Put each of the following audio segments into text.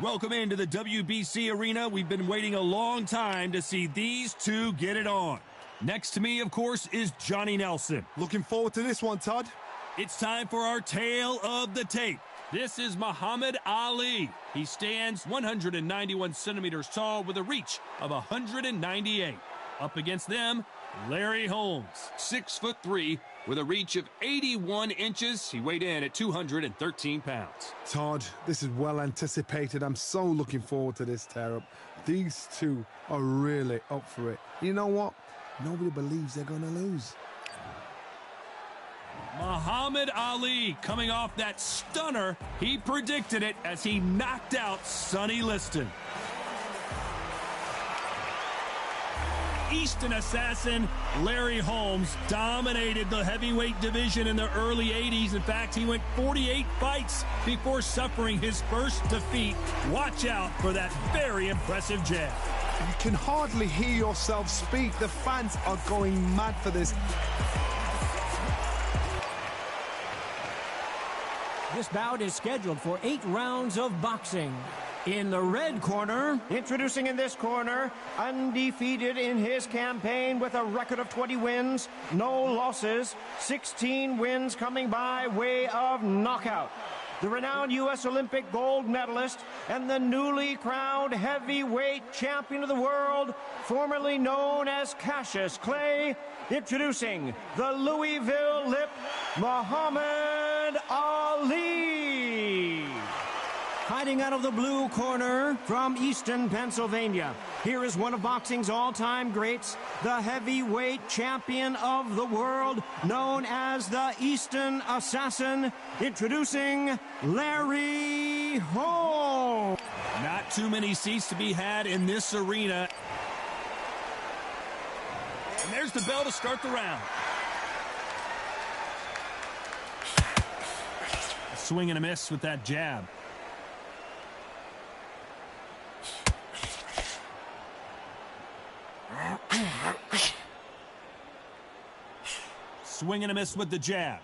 Welcome into the WBC arena. We've been waiting a long time to see these two get it on. Next to me, of course, is Johnny Nelson. Looking forward to this one, Todd. It's time for our tale of the tape. This is Muhammad Ali. He stands 191 centimeters tall with a reach of 198. Up against them, Larry Holmes, 6'3", with a reach of 81 inches. He weighed in at 213 pounds. Todd, this is well anticipated. I'm so looking forward to this tear-up. These two are really up for it. You know what? Nobody believes they're going to lose. Muhammad Ali coming off that stunner. He predicted it as he knocked out Sonny Liston. Eastern assassin Larry Holmes dominated the heavyweight division in the early 80s. In fact, he went 48 fights before suffering his first defeat. Watch out for that very impressive jab. You can hardly hear yourself speak. The fans are going mad for this. This bout is scheduled for 8 rounds of boxing. In the red corner, introducing in this corner, undefeated in his campaign with a record of 20 wins, no losses, 16 wins coming by way of knockout. The renowned U.S. Olympic gold medalist and the newly crowned heavyweight champion of the world, formerly known as Cassius Clay, introducing the Louisville Lip, Muhammad Ali. Hiding out of the blue corner from Easton, Pennsylvania, here is one of boxing's all-time greats, the heavyweight champion of the world, known as the Easton Assassin, introducing Larry Holmes. Not too many seats to be had in this arena. And there's the bell to start the round. A swing and a miss with that jab. Swing and a miss with the jab.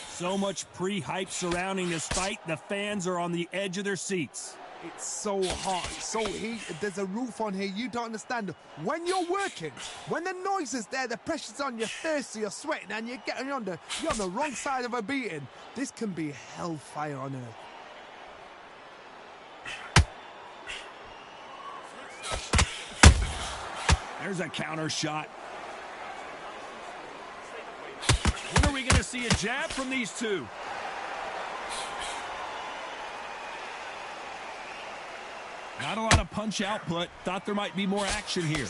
So much pre-hype surrounding this fight. The fans are on the edge of their seats. It's so hot, it's so heated. There's a roof on here. You don't understand. When you're working, when the noise is there, the pressure's on, you're thirsty, you're sweating, and you're on the wrong side of a beating. This can be hellfire on earth. There's a counter shot. When are we going to see a jab from these two? Not a lot of punch output. Thought there might be more action here.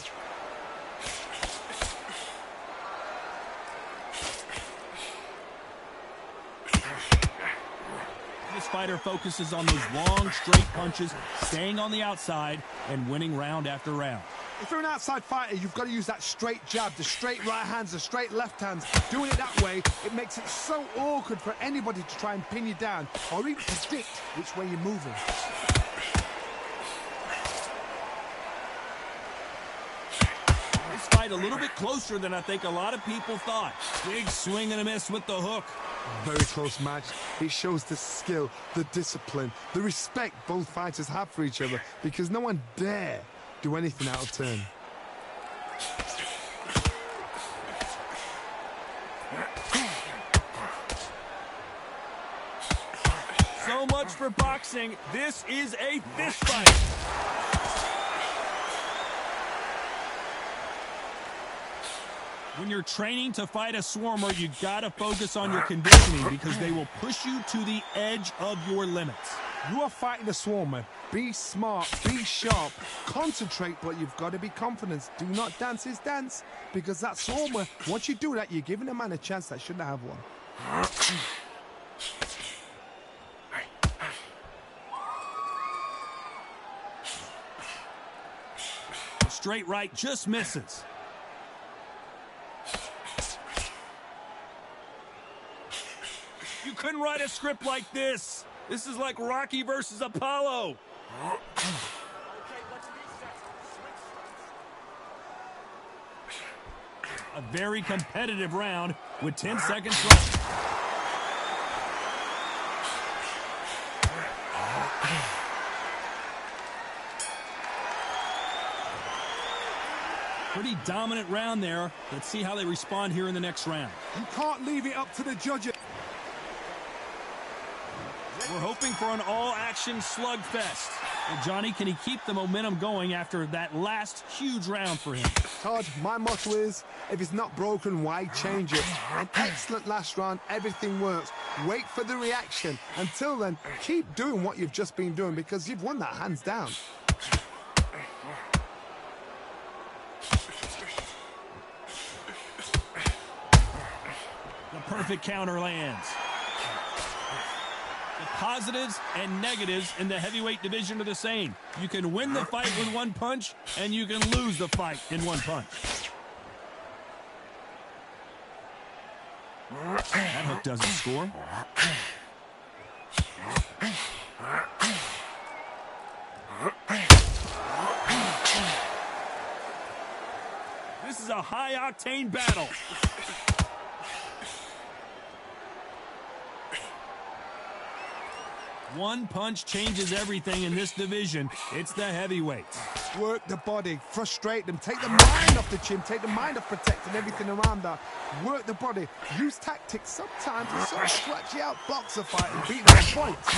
This fighter focuses on those long, straight punches, staying on the outside and winning round after round. If you're an outside fighter, you've got to use that straight jab, the straight right hands, the straight left hands. Doing it that way, it makes it so awkward for anybody to try and pin you down or even predict which way you're moving. This fight a little bit closer than I think a lot of people thought. Big swing and a miss with the hook. Very close match. It shows the skill, the discipline, the respect both fighters have for each other, because no one dare do anything out of turn. So much for boxing. This is a fist fight. When you're training to fight a swarmer, you gotta focus on your conditioning because they will push you to the edge of your limits. You are fighting a swarmer. Be smart, be sharp, concentrate, but you've got to be confident. Do not dance his dance, because that swarmer, once you do that, you're giving a man a chance that shouldn't have one. Straight right just misses. You couldn't write a script like this. This is like Rocky versus Apollo. A very competitive round with 10 seconds left. Pretty dominant round there. Let's see how they respond here in the next round. You can't leave it up to the judges. We're hoping for an all-action slugfest. Well, Johnny, can he keep the momentum going after that last huge round for him? Todd, my motto is, if it's not broken, why change it? An excellent last round, everything works. Wait for the reaction. Until then, keep doing what you've just been doing because you've won that hands down. The perfect counter lands. The positives and negatives in the heavyweight division are the same. You can win the fight with one punch, and you can lose the fight in one punch. That hook doesn't score. This is a high-octane battle. One punch changes everything in this division. It's the heavyweights. Work the body, frustrate them, take the mind off the chin, take the mind off protecting everything around that. Work the body, use tactics sometimes to sort of scratch you out, box a fight and beat them at points.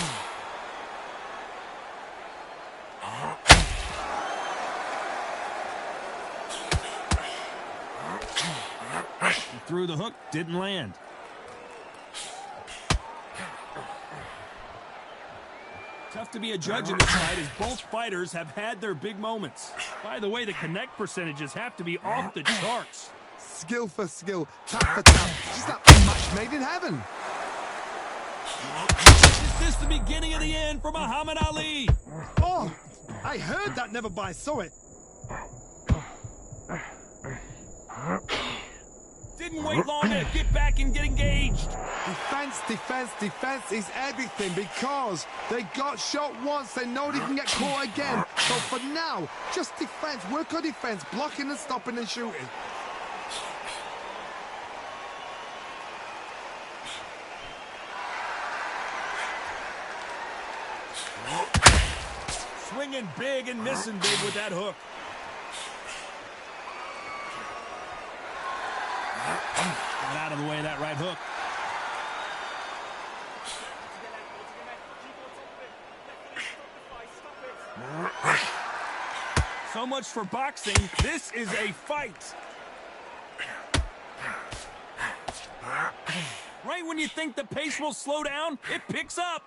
He threw the hook, didn't land. Tough to be a judge in this fight as both fighters have had their big moments. By the way, the connect percentages have to be off the charts. Skill for skill, tap for tap. Just like a match made in heaven. Is this the beginning of the end for Muhammad Ali? Oh, I heard that, never by saw it. Didn't wait long to get back and get engaged. Defense, defense, defense is everything because they got shot once, they know they can get caught again. So for now, just defense, work on defense, blocking and stopping and shooting. Swinging big and missing big with that hook. Got out of the way of that right hook. So much for boxing. This is a fight. Right when you think the pace will slow down, it picks up.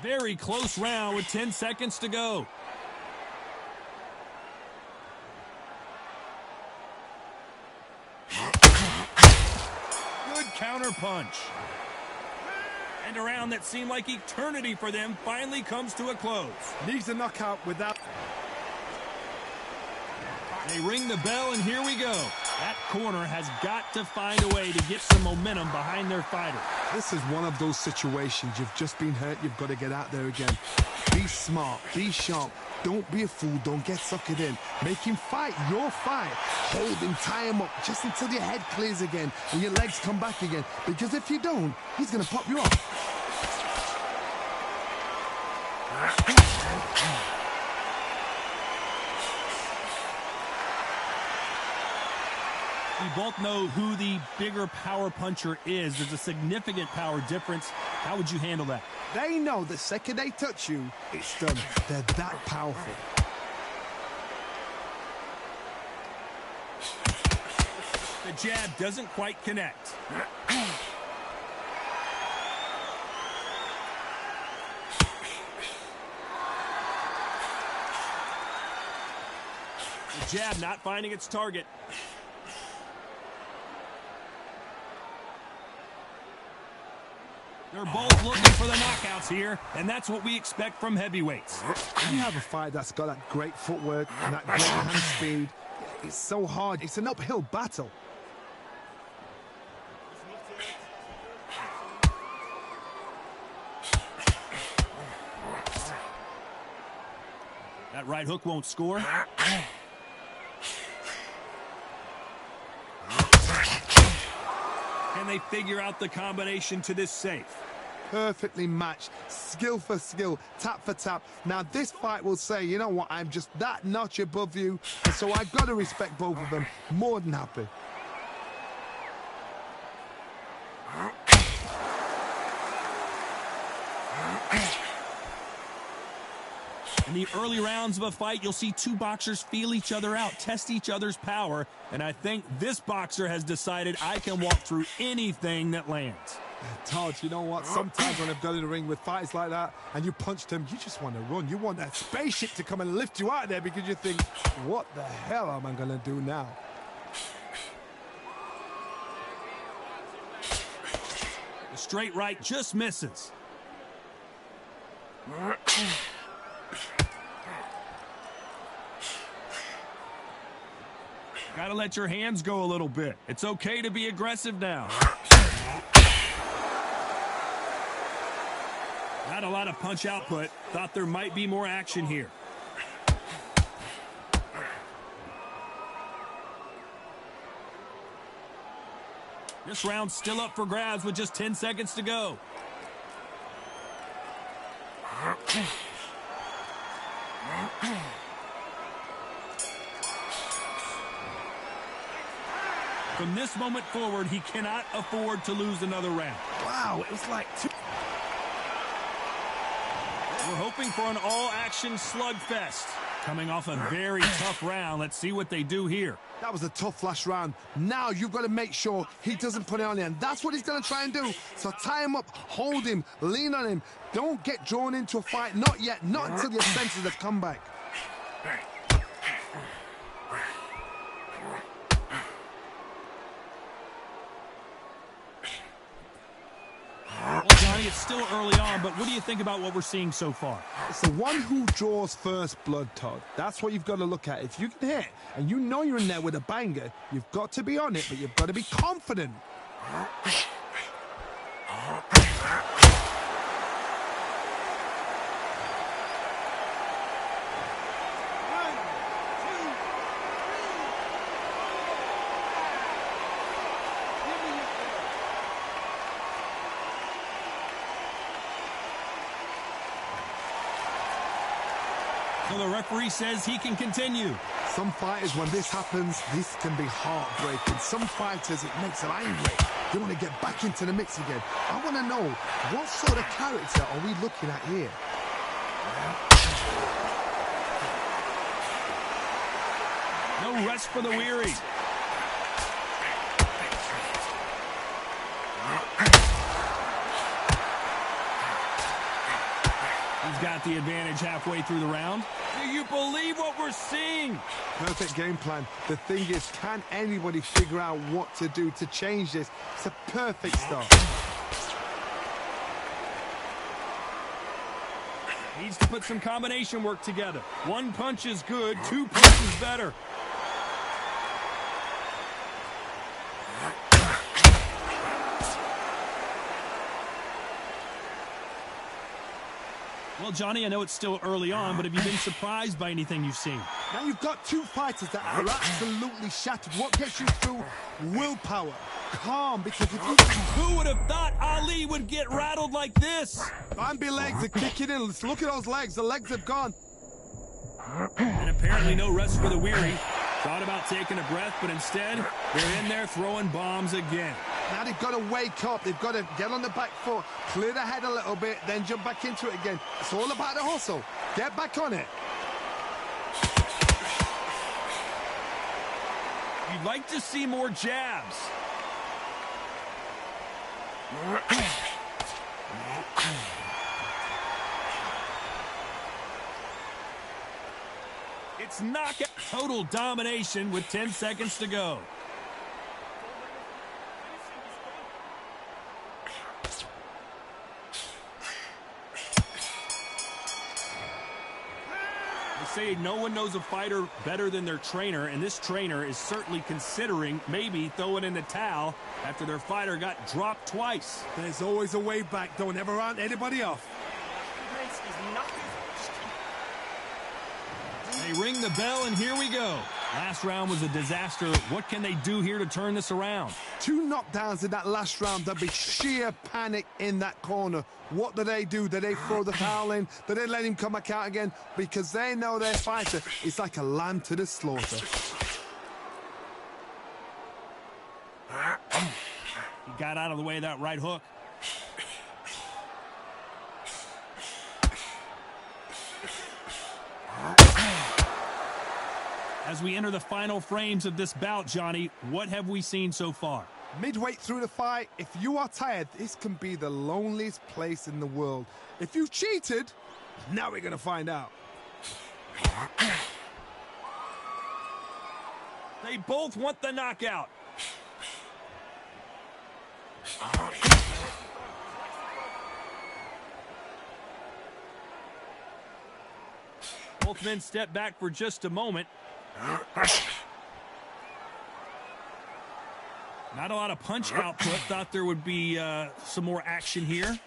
Very close round with 10 seconds to go. Good counter punch. And a round that seemed like eternity for them finally comes to a close. Needs a knockout without... They ring the bell, and here we go. That corner has got to find a way to get some momentum behind their fighter. This is one of those situations. You've just been hurt. You've got to get out there again. Be smart. Be sharp. Don't be a fool. Don't get suckered in. Make him fight your fight. Hold him, tie him up just until your head clears again and your legs come back again. Because if you don't, he's going to pop you off. We both know who the bigger power puncher is. There's a significant power difference. How would you handle that? They know the second they touch you, it's done. They're that powerful. The jab doesn't quite connect. The jab not finding its target. They're both looking for the knockouts here, and that's what we expect from heavyweights. When you have a fight that's got that great footwork and that great hand speed, it's so hard. It's an uphill battle. That right hook won't score. Can they figure out the combination to this safe? perfectly matched, skill for skill, tap for tap. Now this fight will say, you know what, I'm just that notch above you, and so I've got to respect both of them. More than happy. In the early rounds of a fight, you'll see two boxers feel each other out, test each other's power, and I think this boxer has decided I can walk through anything that lands. Todd, you know what? Sometimes when I've got in the ring with fights like that and you punch them, you just want to run. You want that spaceship to come and lift you out of there because you think, what the hell am I going to do now? The straight right just misses. Gotta let your hands go a little bit. It's okay to be aggressive now. Not a lot of punch output. Thought there might be more action here. This round's still up for grabs with just 10 seconds to go. From this moment forward, he cannot afford to lose another round. Wow, it was like two. We're hoping for an all-action slugfest. Coming off a very tough round, let's see what they do here. That was a tough last round. Now you've got to make sure he doesn't put it on there, and that's what he's going to try and do. So tie him up, hold him, lean on him. Don't get drawn into a fight. Not yet. Not until your senses have come back. Well, Johnny, it's still early on, but what do you think about what we're seeing so far? It's the one who draws first blood, Todd. That's what you've got to look at. If you can hit, and you know you're in there with a banger, you've got to be on it, but you've got to be confident. So the referee says he can continue. Some fighters, when this happens, this can be heartbreaking. Some fighters, it makes them angry. They want to get back into the mix again. I want to know, what sort of character are we looking at here? No rest for the weary. He's got the advantage halfway through the round. Do you believe what we're seeing? Perfect game plan. The thing is, can anybody figure out what to do to change this? It's a perfect start. Needs to put some combination work together. One punch is good, two punches better. Well, Johnny, I know it's still early on, but have you been surprised by anything you've seen? Now you've got two fighters that are absolutely shattered. What gets you through? Willpower. Calm, because if you... Who would have thought Ali would get rattled like this? Bambi legs are kicking in. Let's look at those legs. The legs have gone. And apparently no rest for the weary. Thought about taking a breath, but instead, they're in there throwing bombs again. Now they've got to wake up. They've got to get on the back foot, clear the head a little bit, then jump back into it again. It's all about the hustle. Get back on it. You'd like to see more jabs. It's knockout. Total domination with 10 seconds to go. They say no one knows a fighter better than their trainer, and this trainer is certainly considering maybe throwing in the towel after their fighter got dropped twice. There's always a way back. Don't ever round anybody off. They ring the bell, and here we go. Last round was a disaster. What can they do here to turn this around? 2 knockdowns in that last round. There'll be sheer panic in that corner. What do? Do they throw the towel in? Do they let him come back out again? Because they know their fighter is like a lamb to the slaughter. He got out of the way of that right hook. As we enter the final frames of this bout, Johnny, what have we seen so far? Midway through the fight, if you are tired, this can be the loneliest place in the world. If you cheated, now we're going to find out. They both want the knockout. Both men step back for just a moment. Not a lot of punch output. Thought there would be some more action here.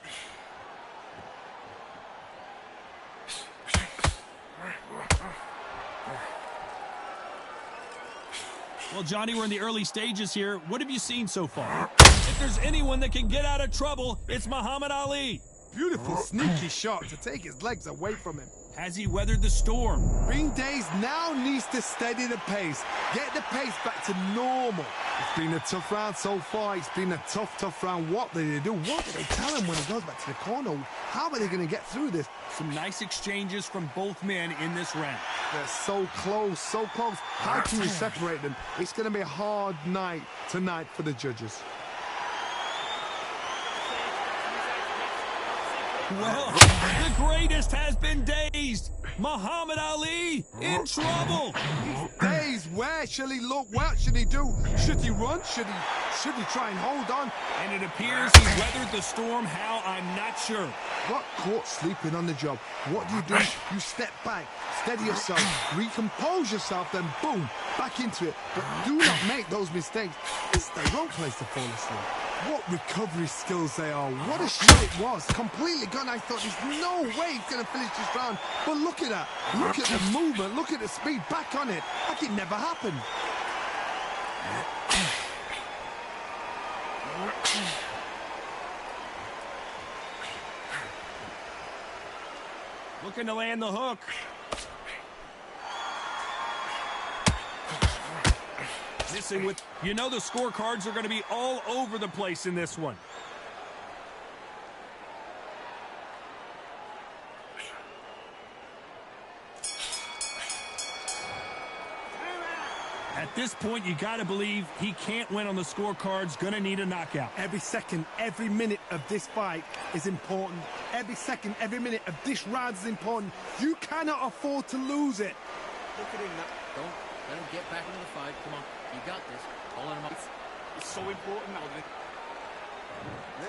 Well, Johnny, we're in the early stages here. What have you seen so far? If there's anyone that can get out of trouble, it's Muhammad Ali. Beautiful, sneaky shot to take his legs away from him. Has he weathered the storm? Ring Days now needs to steady the pace, get the pace back to normal. It's been a tough round so far. It's been a tough round. What do they do? What do they tell him when he goes back to the corner? How are they going to get through this? Some nice exchanges from both men in this round. They're so close, so close. How can you separate them? It's going to be a hard night tonight for the judges. Well, the greatest has been dazed. Muhammad Ali in trouble. Dazed. Where shall he look? What should he do? Should he run? Should he try and hold on? And it appears he's weathered the storm. How? I'm not sure. Got caught sleeping on the job. What do? You step back, steady yourself, recompose yourself, then boom, back into it. But do not make those mistakes. It's the wrong place to fall asleep. What recovery skills they are. What a shot it was. Completely gone. I thought there's no way he's going to finish this round. But look at that. Look at the movement. Look at the speed. Back on it. Like it never happened. Looking to land the hook. Missing with, you know, the scorecards are going to be all over the place in this one. At this point, you got to believe he can't win on the scorecards. Going to need a knockout. Every second, every minute of this fight is important. Every second, every minute of this round is important. You cannot afford to lose it. Look at him. Don't let him get back into the fight. Come on. You got this. Calling him up. It's so important now.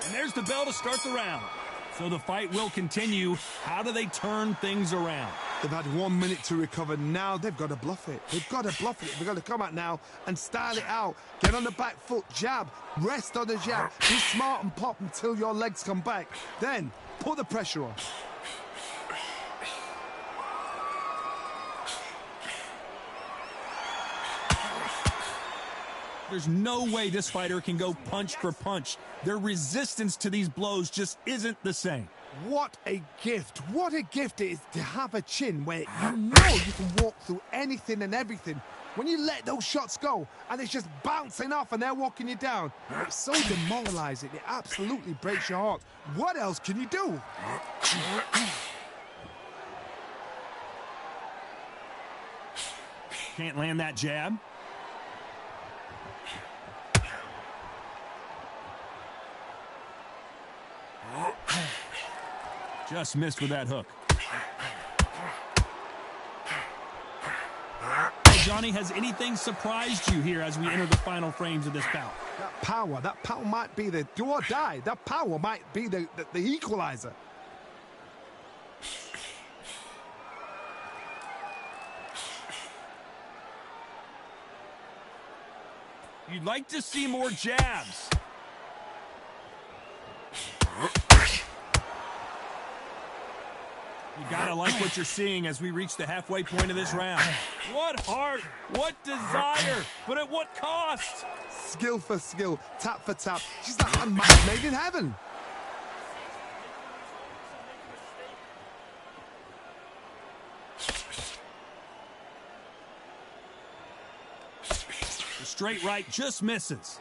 And there's the bell to start the round. So the fight will continue. How do they turn things around? They've had 1 minute to recover. Now they've got to bluff it. They've got to bluff it. They've got to come out now and style it out. Get on the back foot, jab, rest on the jab. Be smart and pop until your legs come back. Then put the pressure on. There's no way this fighter can go punch for punch. Their resistance to these blows just isn't the same. What a gift. What a gift it is to have a chin where you know you can walk through anything and everything. When you let those shots go and it's just bouncing off and they're walking you down, it's so demoralizing. It absolutely breaks your heart. What else can you do? Can't land that jab. Just missed with that hook. Johnny, has anything surprised you here as we enter the final frames of this bout? That power might be the do or die. That power might be the equalizer. You'd like to see more jabs. You gotta like what you're seeing as we reach the halfway point of this round. What heart, what desire, but at what cost? Skill for skill, tap for tap. She's like a match made in heaven. The straight right just misses.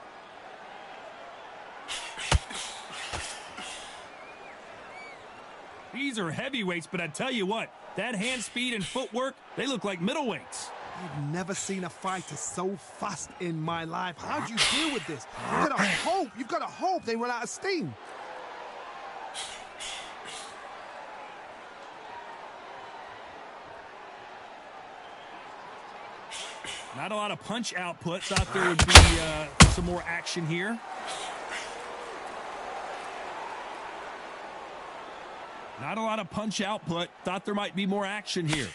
These are heavyweights, but I tell you what, that hand speed and footwork, they look like middleweights. I've never seen a fighter so fast in my life. How do you deal with this? You've got to hope they run out of steam. Not a lot of punch output. Thought there would be some more action here. Not a lot of punch output. Thought there might be more action here.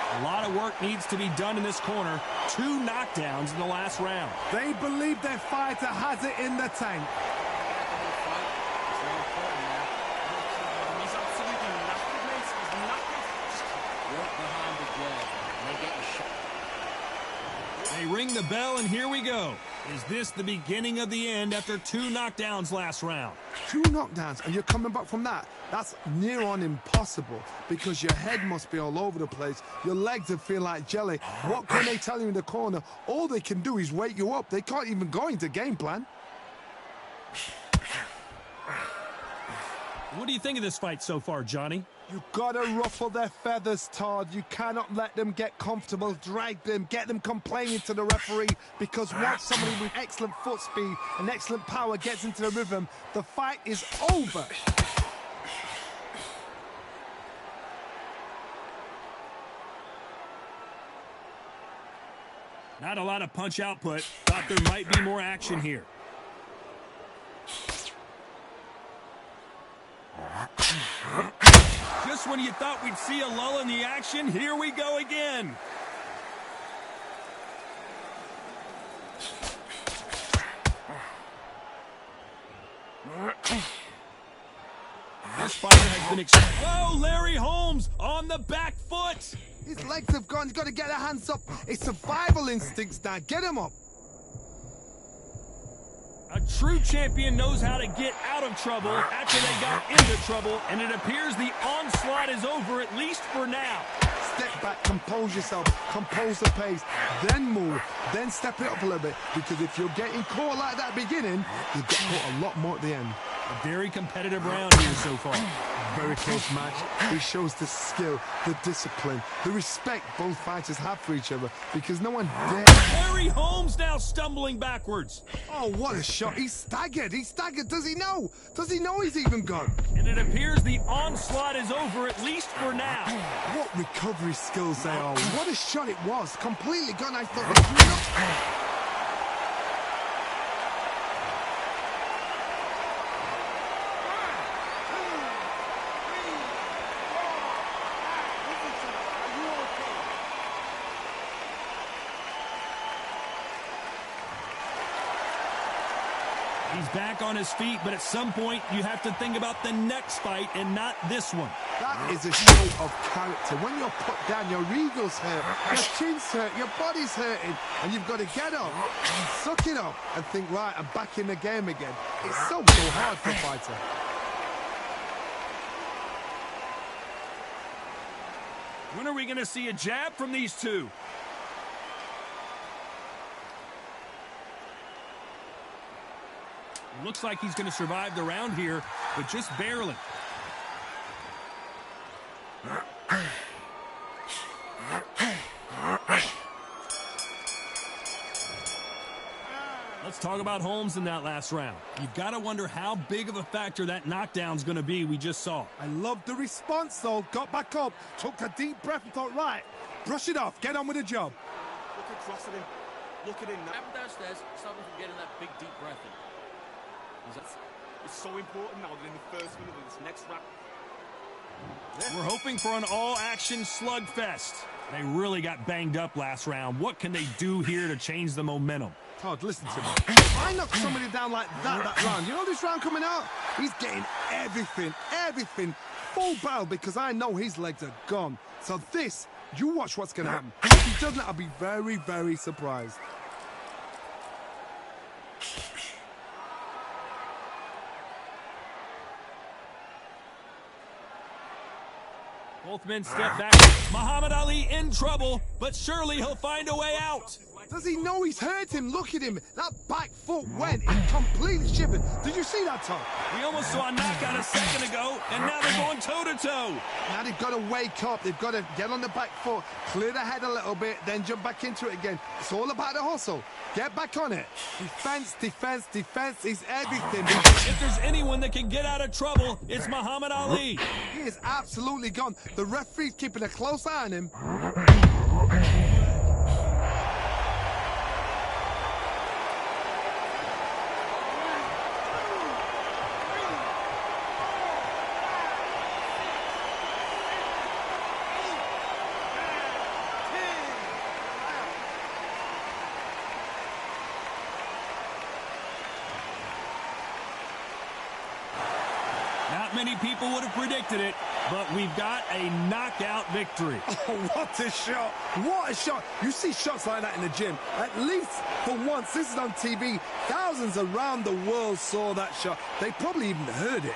A lot of work needs to be done in this corner. 2 knockdowns in the last round. They believe their fighter has it in the tank. He's absolutely knackered, mate. He's knackered. Work behind the glove, and they get you shot. They ring the bell, and here we go. Is this the beginning of the end after 2 knockdowns last round? 2 knockdowns, and you're coming back from that. That's near on impossible because your head must be all over the place. Your legs will feel like jelly. What can they tell you in the corner? All they can do is wake you up. They can't even go into game plan. What do you think of this fight so far, Johnny? You gotta ruffle their feathers, Todd. You cannot let them get comfortable, drag them, get them complaining to the referee, because once somebody with excellent foot speed and excellent power gets into the rhythm, the fight is over. Not a lot of punch output. Thought there might be more action here. Just when you thought we'd see a lull in the action, here we go again. This fighter has been whoa, Larry Holmes on the back foot. His legs have gone. He's got to get their hands up. It's survival instincts now. Get him up. A true champion knows how to get out of trouble after they got into trouble, and it appears the onslaught is over, at least for now. Step back, compose yourself, compose the pace, then move, then step it up a little bit, because if you're getting caught like that beginning, you get caught a lot more at the end. A very competitive round here so far. Very close match. It shows the skill, the discipline, the respect both fighters have for each other, because no one dares. Larry Holmes now stumbling backwards. Oh, what a shot. He's staggered. He's staggered. Does he know? Does he know he's even gone? And it appears the onslaught is over, at least for now. What recovery skills they are. What a shot it was. Completely gone. I thought... He's back on his feet, but at some point you have to think about the next fight and not this one. That is a show of character. When you're put down, your ego's hurt, your chin's hurt, your body's hurting, and you've got to get up, suck it up, and think, right, I'm back in the game again. It's so hard for a fighter. When are we going to see a jab from these two? Looks like he's going to survive the round here, but just barely. Let's Let's talk about Holmes in that last round. You've got to wonder how big of a factor that knockdown's going to be we just saw. I love the response, though. Got back up, took a deep breath and thought, right, brush it off, get on with the job. Look at crossing him. Look at him now. Happened downstairs, stopping from getting that big deep breath in. It's so important now that in the first minute of this next round. We're hoping for an all-action slugfest. They really got banged up last round. What can they do here to change the momentum? Todd, listen to me. If I knock somebody down like that round, you know this round coming out? He's getting everything, full barrel, because I know his legs are gone. So this, you watch what's going to happen. If he doesn't, I'll be very, very surprised. Both men step back. Muhammad Ali in trouble, but surely he'll find a way out. Does he know he's hurt him? Look at him. That back foot went. It completely shivered. Did you see that, Tom? We almost saw a knockout a second ago, and now they're going toe-to-toe. Now they've got to wake up. They've got to get on the back foot, clear the head a little bit, then jump back into it again. It's all about the hustle. Get back on it. Defense is everything. If there's anyone that can get out of trouble, it's Muhammad Ali. He is absolutely gone. The referee's keeping a close eye on him. Not many people would have predicted it, but we've got a knockout victory. Oh, what a shot. What a shot. You see shots like that in the gym. At least for once, this is on TV. Thousands around the world saw that shot. They probably even heard it.